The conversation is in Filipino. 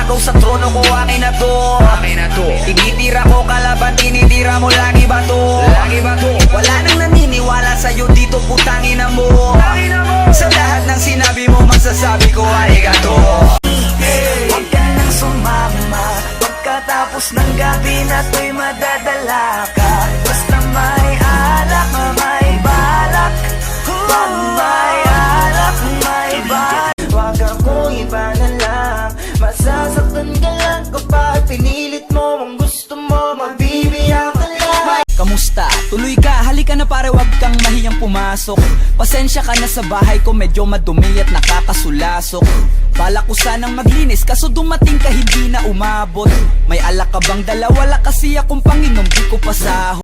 umagaw sa trono ko, akin na to. Tinitira ko kalaban, tinitira mo lagi ba to? Wala nang naniniwala sa'yo dito, putang ina mo. Sa lahat ng sinabi mo, masasabi ko arigato. Huwag ka nang sumama, pagkatapos ng gabi na to'y madadala ka. Basta may alak, may balak. Pag may alak, may balak. Huwag akong iba na lang, masasaktan ka lang kapag pinilit mo ang gusto mo, magbibiyang ka lang. Kamusta? Tuloy ka, halika na pare, wag kang mahiyang pumasok. Pasensya ka na sa bahay ko, medyo madumi at nakakasulasok. Balak ko sanang maglinis, kaso dumating ka hindi na umabot. May alak ka bang dala? Wala kasi akong panginom, di ko pa sahod.